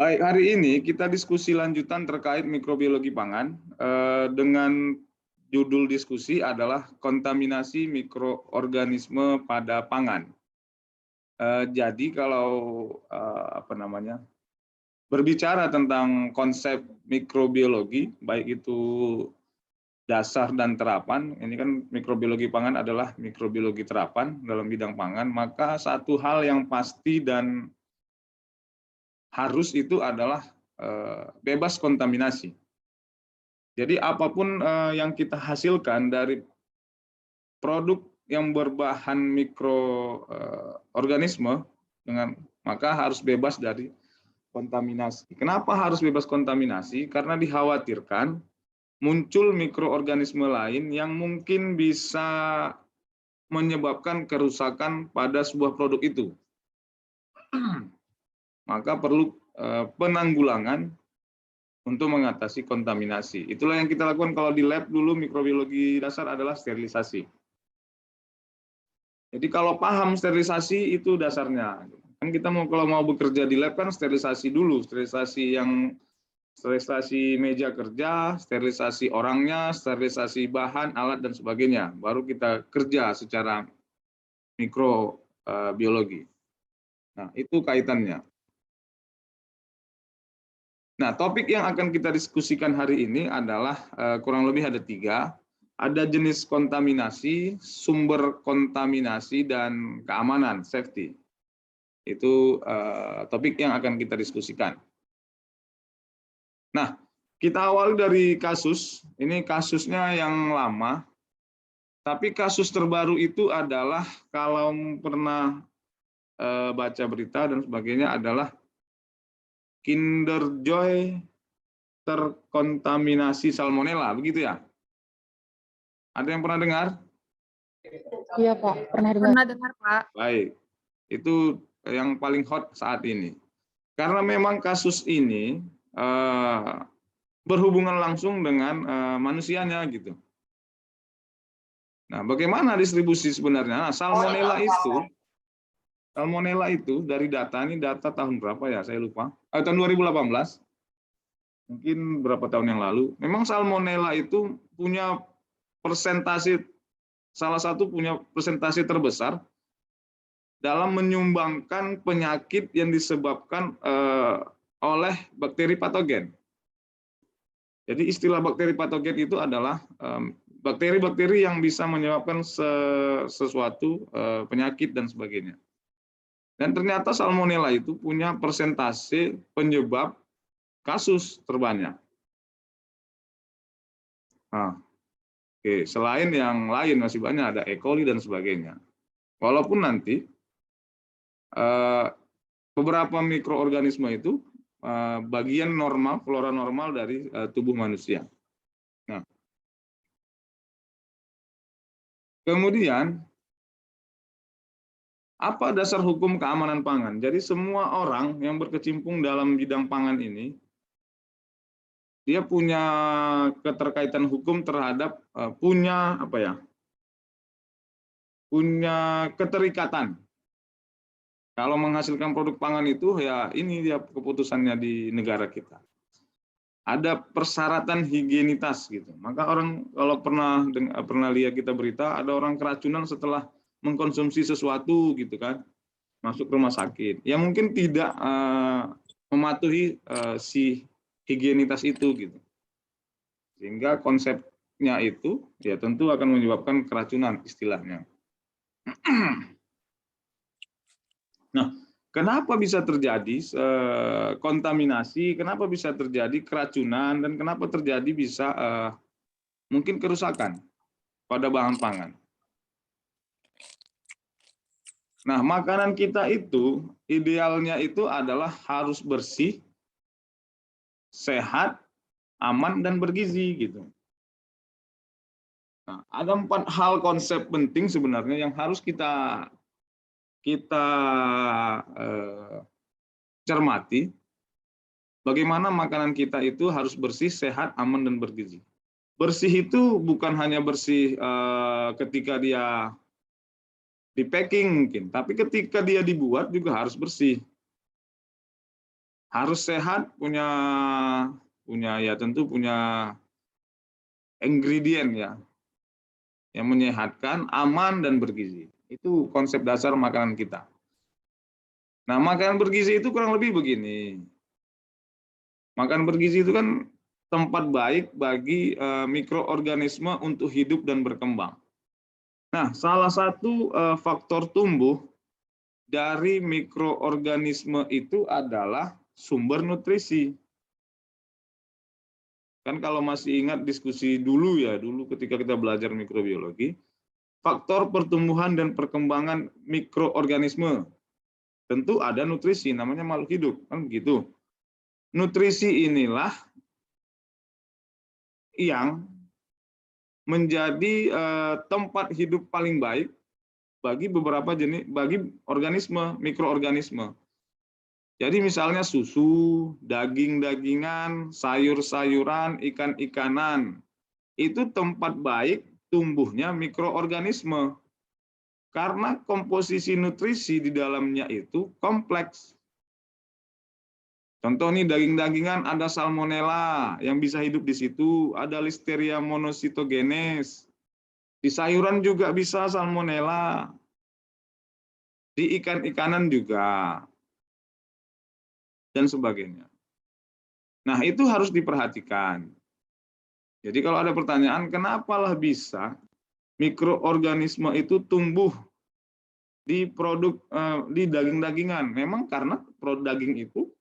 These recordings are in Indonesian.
Baik, hari ini kita diskusi lanjutan terkait mikrobiologi pangan dengan judul diskusi adalah kontaminasi mikroorganisme pada pangan. Jadi kalau berbicara tentang konsep mikrobiologi, baik itu dasar dan terapan, ini kan mikrobiologi pangan adalah mikrobiologi terapan dalam bidang pangan, maka satu hal yang pasti dan harus itu adalah bebas kontaminasi. Jadi apapun yang kita hasilkan dari produk yang berbahan mikroorganisme maka harus bebas dari kontaminasi. Kenapa harus bebas kontaminasi? Karena dikhawatirkan muncul mikroorganisme lain yang mungkin bisa menyebabkan kerusakan pada sebuah produk itu. Maka perlu penanggulangan untuk mengatasi kontaminasi. Itulah yang kita lakukan kalau di lab dulu mikrobiologi dasar adalah sterilisasi. Jadi kalau paham sterilisasi itu dasarnya. Kan kita kalau mau bekerja di lab kan sterilisasi dulu, sterilisasi meja kerja, sterilisasi orangnya, sterilisasi bahan, alat dan sebagainya. Baru kita kerja secara mikrobiologi. Nah, itu kaitannya. Nah, topik yang akan kita diskusikan hari ini adalah kurang lebih ada 3. Ada jenis kontaminasi, sumber kontaminasi, dan keamanan, safety. Itu topik yang akan kita diskusikan. Nah, kita awali dari kasus. Ini kasusnya yang lama. Tapi kasus terbaru itu adalah kalau pernah baca berita dan sebagainya adalah Kinder Joy terkontaminasi salmonella, begitu ya? Ada yang pernah dengar? Iya Pak, pernah dengar. Pernah dengar Pak. Baik, itu yang paling hot saat ini. Karena memang kasus ini berhubungan langsung dengan manusianya gitu. Nah, bagaimana distribusi sebenarnya? Nah, salmonella itu dari data ini data tahun berapa ya? Saya lupa. Tahun 2018. Mungkin berapa tahun yang lalu. Memang salmonella itu punya persentase, salah satu punya persentase terbesar dalam menyumbangkan penyakit yang disebabkan oleh bakteri patogen. Jadi istilah bakteri patogen itu adalah bakteri-bakteri yang bisa menyebabkan sesuatu penyakit dan sebagainya. Dan ternyata salmonella itu punya persentase penyebab kasus terbanyak. Nah, oke, selain yang lain masih banyak, ada E. coli dan sebagainya. Walaupun nanti beberapa mikroorganisme itu bagian normal, flora normal dari tubuh manusia. Nah, kemudian apa dasar hukum keamanan pangan? Jadi semua orang yang berkecimpung dalam bidang pangan ini, dia punya keterkaitan hukum terhadap punya keterikatan. Kalau menghasilkan produk pangan itu ya ini dia keputusannya di negara kita. Ada persyaratan higienitas gitu. Maka orang kalau pernah lihat kita berita ada orang keracunan setelah mengkonsumsi sesuatu gitu kan, masuk rumah sakit. Ya mungkin tidak mematuhi si higienitas itu gitu. Sehingga konsepnya itu ya tentu akan menyebabkan keracunan istilahnya. Nah, kenapa bisa terjadi kontaminasi, kenapa bisa terjadi keracunan, dan kenapa terjadi bisa mungkin kerusakan pada bahan pangan. Nah, makanan kita itu idealnya itu adalah harus bersih, sehat, aman, dan bergizi gitu. Nah, ada 4 hal konsep penting sebenarnya yang harus kita cermati. Bagaimana makanan kita itu harus bersih, sehat, aman, dan bergizi. Bersih itu bukan hanya bersih ketika dia di packing mungkin, tapi ketika dia dibuat juga harus bersih. harus sehat, punya ya tentu punya ingredient ya yang menyehatkan, aman dan bergizi. Itu konsep dasar makanan kita. Nah, makanan bergizi itu kurang lebih begini. Makanan bergizi itu kan tempat baik bagi mikroorganisme untuk hidup dan berkembang. Nah, salah satu faktor tumbuh dari mikroorganisme itu adalah sumber nutrisi. Kan kalau masih ingat diskusi dulu ya, dulu ketika kita belajar mikrobiologi, faktor pertumbuhan dan perkembangan mikroorganisme. Tentu ada nutrisi, namanya makhluk hidup, kan begitu. Nutrisi inilah yang menjadi tempat hidup paling baik bagi beberapa jenis, bagi organisme, mikroorganisme. Jadi misalnya susu, daging-dagingan, sayur-sayuran, ikan-ikanan, itu tempat baik tumbuhnya mikroorganisme. Karena komposisi nutrisi di dalamnya itu kompleks. Contoh nih daging-dagingan ada salmonella yang bisa hidup di situ, ada listeria monocytogenes. Di sayuran juga bisa salmonella. Di ikan-ikanan juga. Dan sebagainya. Nah, itu harus diperhatikan. Jadi kalau ada pertanyaan, kenapalah bisa mikroorganisme itu tumbuh di produk di daging-dagingan? Memang karena produk daging itu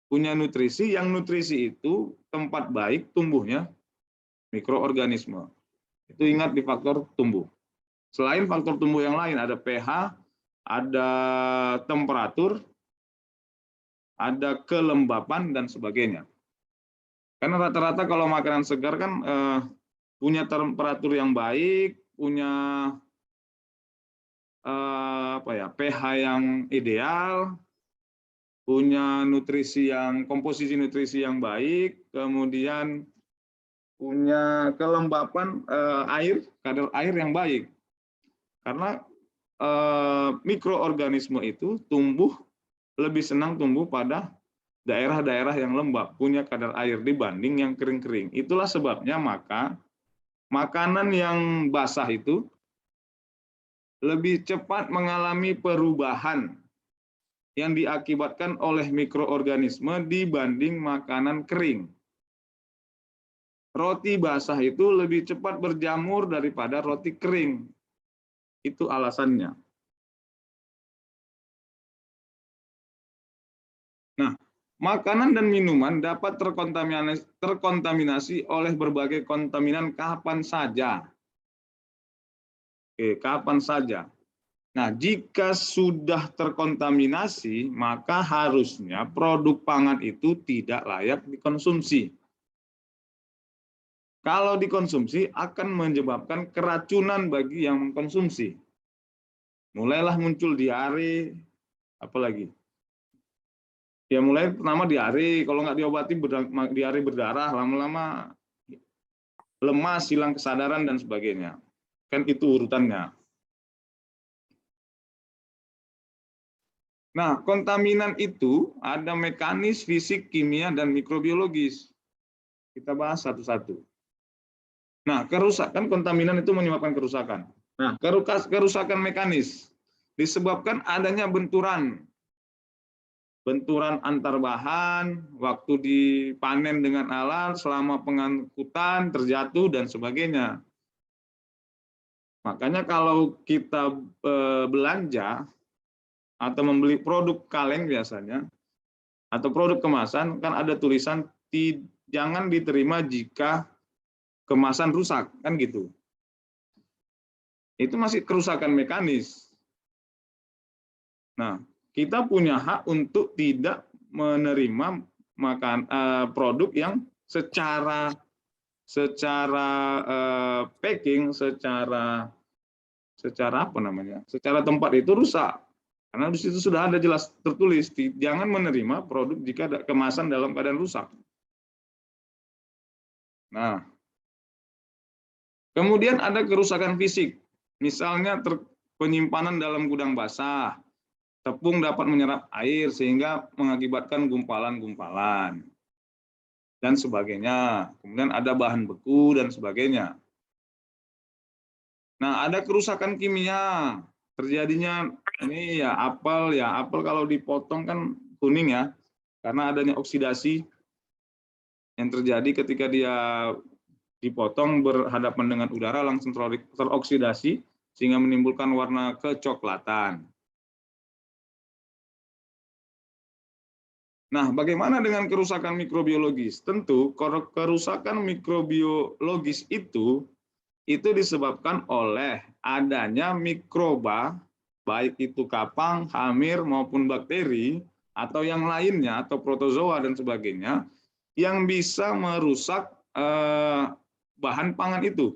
punya nutrisi, yang nutrisi itu tempat baik tumbuhnya mikroorganisme. Itu ingat di faktor tumbuh. Selain faktor tumbuh yang lain, ada pH, ada temperatur, ada kelembapan, dan sebagainya. Karena rata-rata kalau makanan segar kan punya temperatur yang baik, punya pH yang ideal, punya nutrisi yang komposisi nutrisi yang baik, kemudian punya kelembapan kadar air yang baik. Karena mikroorganisme itu lebih senang tumbuh pada daerah-daerah yang lembab, punya kadar air dibanding yang kering-kering. Itulah sebabnya maka makanan yang basah itu lebih cepat mengalami perubahan yang diakibatkan oleh mikroorganisme dibanding makanan kering. Roti basah itu lebih cepat berjamur daripada roti kering. Itu alasannya. Nah, makanan dan minuman dapat terkontaminasi oleh berbagai kontaminan kapan saja. Oke, kapan saja. Nah, jika sudah terkontaminasi, maka harusnya produk pangan itu tidak layak dikonsumsi. Kalau dikonsumsi akan menyebabkan keracunan bagi yang mengkonsumsi. Mulailah muncul diare, apalagi? Ya mulai pertama diare, kalau nggak diobati diare berdarah, lama-lama lemas, hilang kesadaran dan sebagainya. Kan itu urutannya. Nah, kontaminan itu ada mekanis, fisik, kimia, dan mikrobiologis. Kita bahas satu-satu. Nah, kerusakan kontaminan itu menyebabkan kerusakan. Nah, kerusakan mekanis disebabkan adanya benturan antar bahan, waktu dipanen dengan alat, selama pengangkutan, terjatuh, dan sebagainya. Makanya kalau kita belanja atau membeli produk kaleng biasanya, atau produk kemasan, kan ada tulisan jangan diterima jika kemasan rusak, kan gitu. Itu masih kerusakan mekanis. Nah, kita punya hak untuk tidak menerima produk yang secara packing, secara tempat itu rusak. Karena di situ sudah ada jelas tertulis, jangan menerima produk jika ada kemasan dalam keadaan rusak. Nah, kemudian ada kerusakan fisik, misalnya penyimpanan dalam gudang basah, Tepung dapat menyerap air sehingga mengakibatkan gumpalan-gumpalan dan sebagainya. Kemudian ada bahan beku dan sebagainya. Nah, ada kerusakan kimia. Terjadinya ini ya apel kalau dipotong kan kuning ya, karena adanya oksidasi yang terjadi ketika dia dipotong berhadapan dengan udara langsung teroksidasi sehingga menimbulkan warna kecoklatan. Nah, bagaimana dengan kerusakan mikrobiologis? Tentu kerusakan mikrobiologis itu disebabkan oleh adanya mikroba, baik itu kapang, hamir, maupun bakteri, atau yang lainnya, atau protozoa dan sebagainya, yang bisa merusak bahan pangan itu.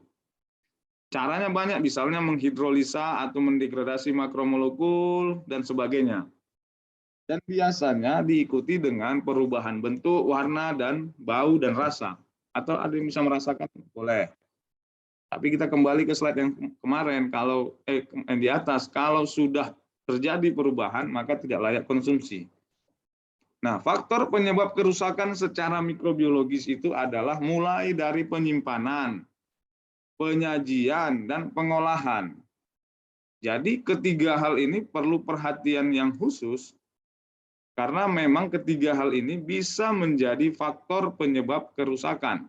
Caranya banyak, misalnya menghidrolisa atau mendegradasi makromolekul, dan sebagainya. Dan biasanya diikuti dengan perubahan bentuk, warna, dan bau dan rasa. Atau ada yang bisa merasakan? Boleh. Tapi kita kembali ke slide yang kemarin, kalau yang di atas, kalau sudah terjadi perubahan, maka tidak layak konsumsi. Nah, faktor penyebab kerusakan secara mikrobiologis itu adalah mulai dari penyimpanan, penyajian, dan pengolahan. Jadi ketiga hal ini perlu perhatian yang khusus, karena memang ketiga hal ini bisa menjadi faktor penyebab kerusakan.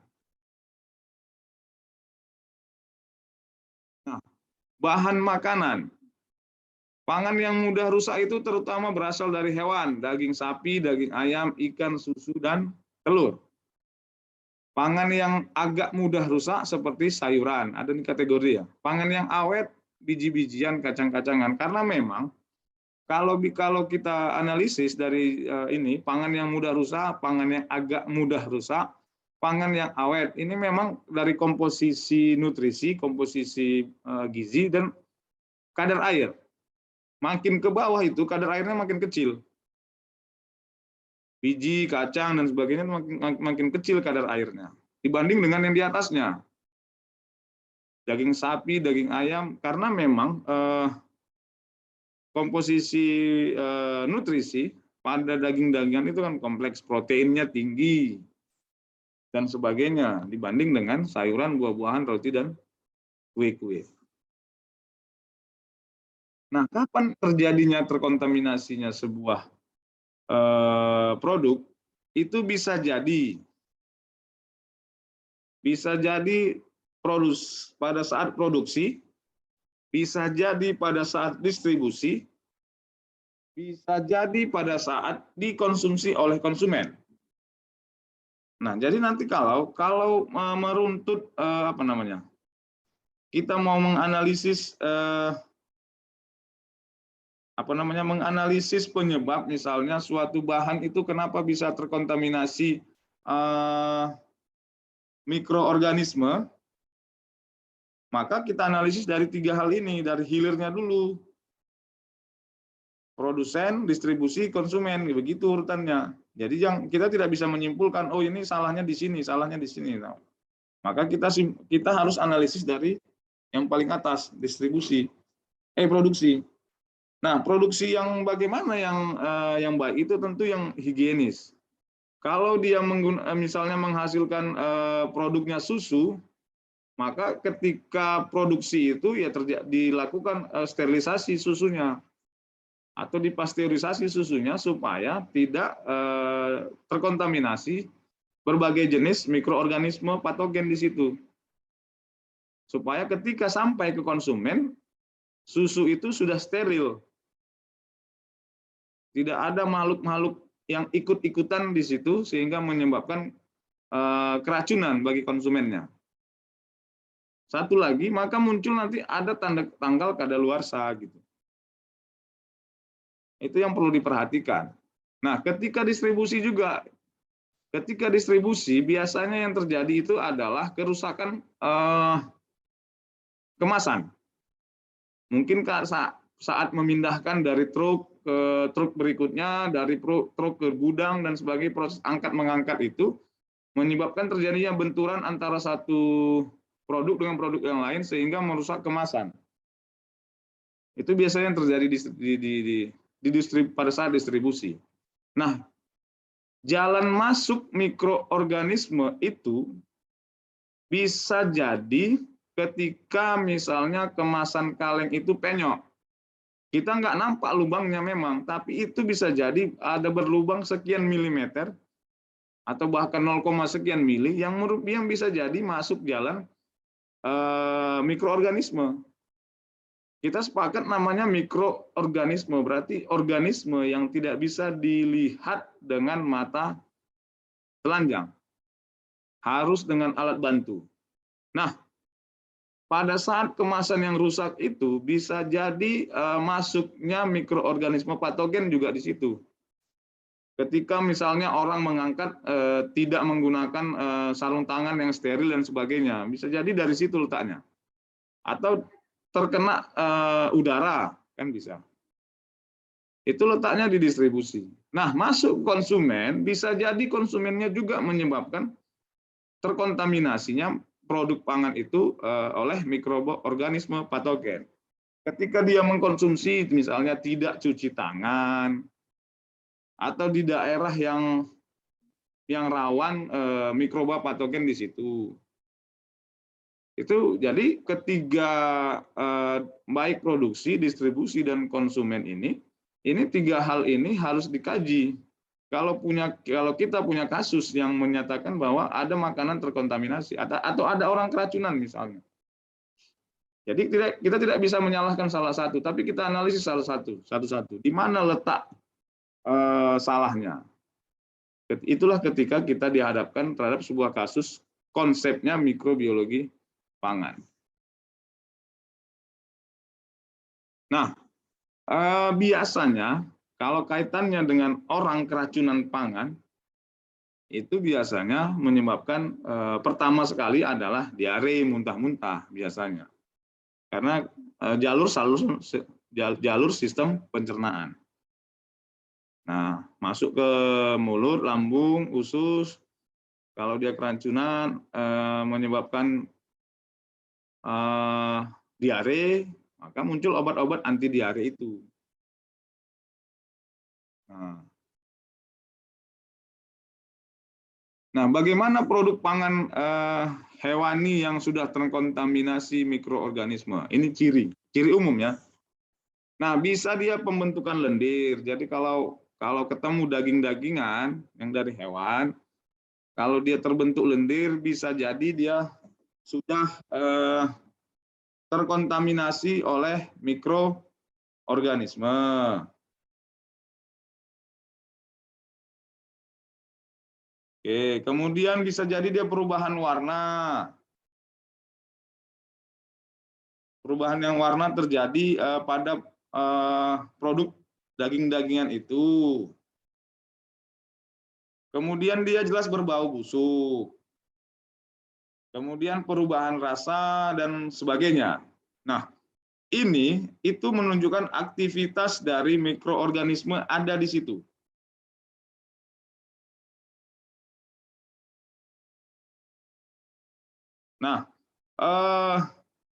Nah, bahan makanan. Pangan yang mudah rusak itu terutama berasal dari hewan, daging sapi, daging ayam, ikan, susu, dan telur. Pangan yang agak mudah rusak seperti sayuran, ada di kategori ya. Pangan yang awet, biji-bijian, kacang-kacangan. Karena memang kalau kita analisis dari ini, pangan yang mudah rusak, pangan yang agak mudah rusak, pangan yang awet, ini memang dari komposisi nutrisi, komposisi gizi, dan kadar air. Makin ke bawah itu kadar airnya makin kecil. Biji, kacang, dan sebagainya makin kecil kadar airnya dibanding dengan yang di atasnya. Daging sapi, daging ayam, karena memang komposisi nutrisi pada daging-dagingan itu kan kompleks, proteinnya tinggi dan sebagainya dibanding dengan sayuran, buah-buahan, roti, dan kue-kue. Nah, kapan terjadinya terkontaminasinya sebuah produk? Itu bisa jadi pada saat produksi, bisa jadi pada saat distribusi, bisa jadi pada saat dikonsumsi oleh konsumen. Nah, jadi nanti kalau meruntut kita mau menganalisis menganalisis penyebab, misalnya suatu bahan itu kenapa bisa terkontaminasi mikroorganisme, maka kita analisis dari tiga hal ini, dari hilirnya dulu. Produsen, distribusi, konsumen, begitu urutannya. Jadi kita tidak bisa menyimpulkan, oh ini salahnya di sini, salahnya di sini. Nah, maka kita harus analisis dari yang paling atas, produksi. Nah, produksi yang bagaimana yang baik itu tentu yang higienis. Kalau dia misalnya menghasilkan produknya susu, maka ketika produksi itu ya dilakukan sterilisasi susunya atau dipasteurisasi susunya supaya tidak terkontaminasi berbagai jenis mikroorganisme patogen di situ. Supaya ketika sampai ke konsumen, susu itu sudah steril. Tidak ada makhluk-makhluk yang ikut-ikutan di situ sehingga menyebabkan keracunan bagi konsumennya. Satu lagi, maka muncul nanti ada tanggal kadaluarsa gitu. Itu yang perlu diperhatikan. Nah, ketika distribusi juga, biasanya yang terjadi itu adalah kerusakan kemasan. Mungkin saat memindahkan dari truk ke truk berikutnya, dari truk ke gudang dan sebagainya, proses angkat mengangkat itu menyebabkan terjadinya benturan antara satu produk dengan produk yang lain sehingga merusak kemasan. Itu biasanya yang terjadi pada saat distribusi. Nah, jalan masuk mikroorganisme itu bisa jadi ketika misalnya kemasan kaleng itu penyok. Kita nggak nampak lubangnya memang, tapi itu bisa jadi ada berlubang sekian milimeter atau bahkan 0, sekian mili yang bisa jadi masuk jalan mikroorganisme. Kita sepakat namanya mikroorganisme, berarti organisme yang tidak bisa dilihat dengan mata telanjang. Harus dengan alat bantu. Nah, pada saat kemasan yang rusak itu bisa jadi masuknya mikroorganisme patogen juga di situ. Ketika misalnya orang mengangkat tidak menggunakan sarung tangan yang steril dan sebagainya, bisa jadi dari situ letaknya. Atau terkena udara, kan bisa. Itu letaknya di distribusi. Nah, masuk konsumen, bisa jadi konsumennya juga menyebabkan terkontaminasinya produk pangan itu oleh mikroorganisme patogen. Ketika dia mengkonsumsi, misalnya tidak cuci tangan, atau di daerah yang rawan mikroba patogen di situ. Itu jadi ketiga baik produksi, distribusi dan konsumen ini 3 hal ini harus dikaji. Kalau kita punya kasus yang menyatakan bahwa ada makanan terkontaminasi atau ada orang keracunan misalnya. Jadi kita tidak bisa menyalahkan salah satu, tapi kita analisis salah satu-satu. Di mana letak salahnya? Itulah ketika kita dihadapkan terhadap sebuah kasus konsepnya mikrobiologi pangan. Nah, biasanya kalau kaitannya dengan orang keracunan pangan, itu biasanya menyebabkan pertama sekali adalah diare, muntah-muntah biasanya. Karena jalur sistem pencernaan. Nah, masuk ke mulut, lambung, usus. Kalau dia keracunan menyebabkan diare, maka muncul obat-obat anti diare itu. Nah, bagaimana produk pangan hewani yang sudah terkontaminasi mikroorganisme? Ini ciri umum ya. Nah, bisa dia pembentukan lendir. Jadi kalau ketemu daging-dagingan yang dari hewan, kalau dia terbentuk lendir, bisa jadi dia sudah terkontaminasi oleh mikroorganisme. Oke, kemudian bisa jadi dia perubahan warna. Perubahan yang warna terjadi pada produk daging-dagingan itu. Kemudian dia jelas berbau busuk. Kemudian perubahan rasa dan sebagainya. Nah, itu menunjukkan aktivitas dari mikroorganisme ada di situ. Nah,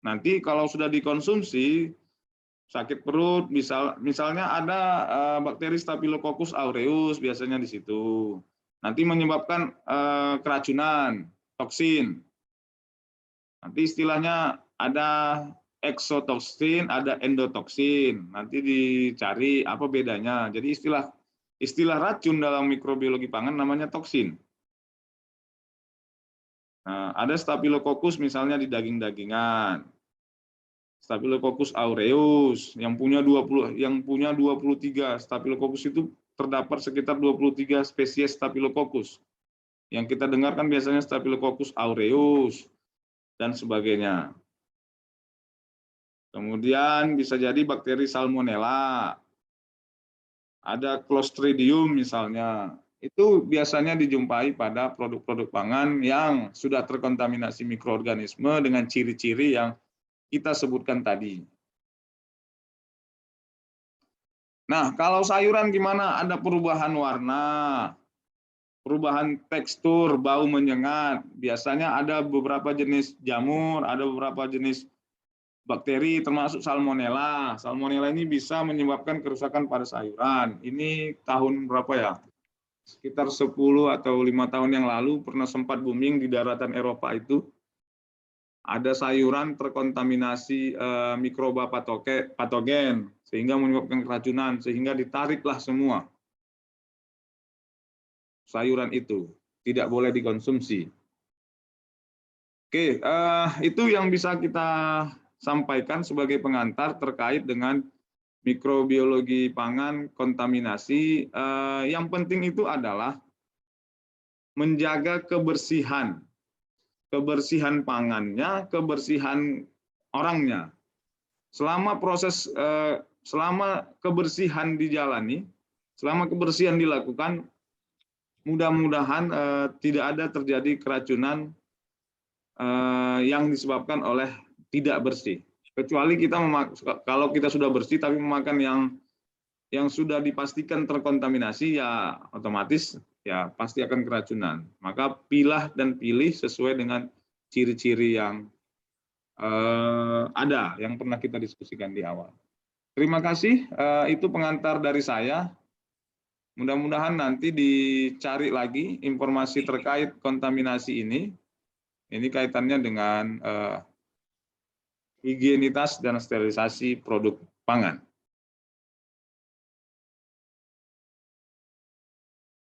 nanti kalau sudah dikonsumsi, sakit perut, misalnya ada bakteri Staphylococcus aureus biasanya di situ. Nanti menyebabkan keracunan, toksin. Nanti istilahnya ada eksotoksin, ada endotoksin. Nanti dicari apa bedanya. Jadi istilah racun dalam mikrobiologi pangan namanya toksin. Nah, ada Staphylococcus misalnya di daging-dagingan. Staphylococcus aureus yang punya 23 Staphylococcus itu terdapat sekitar 23 spesies Staphylococcus. Yang kita dengarkan biasanya Staphylococcus aureus dan sebagainya. Kemudian bisa jadi bakteri Salmonella. Ada Clostridium misalnya. Itu biasanya dijumpai pada produk-produk pangan yang sudah terkontaminasi mikroorganisme dengan ciri-ciri yang kita sebutkan tadi. Nah, kalau sayuran gimana? Ada perubahan warna, perubahan tekstur, bau menyengat. Biasanya ada beberapa jenis jamur, ada beberapa jenis bakteri termasuk salmonella. Salmonella ini bisa menyebabkan kerusakan pada sayuran. Ini tahun berapa ya? Sekitar 10 atau 5 tahun yang lalu pernah sempat booming di daratan Eropa itu. Ada sayuran terkontaminasi mikroba patogen sehingga menyebabkan keracunan, sehingga ditariklah semua sayuran itu, tidak boleh dikonsumsi. Oke, itu yang bisa kita sampaikan sebagai pengantar terkait dengan mikrobiologi pangan kontaminasi. Yang penting itu adalah menjaga kebersihan pangannya, kebersihan orangnya. Selama kebersihan dijalani, selama kebersihan dilakukan, mudah-mudahan tidak ada terjadi keracunan yang disebabkan oleh tidak bersih. Kecuali kalau kita sudah bersih tapi memakan yang sudah dipastikan terkontaminasi, ya otomatis ya pasti akan keracunan. Maka pilih sesuai dengan ciri-ciri yang ada, yang pernah kita diskusikan di awal. Terima kasih, itu pengantar dari saya. Mudah-mudahan nanti dicari lagi informasi terkait kontaminasi ini. Ini kaitannya dengan higienitas dan sterilisasi produk pangan.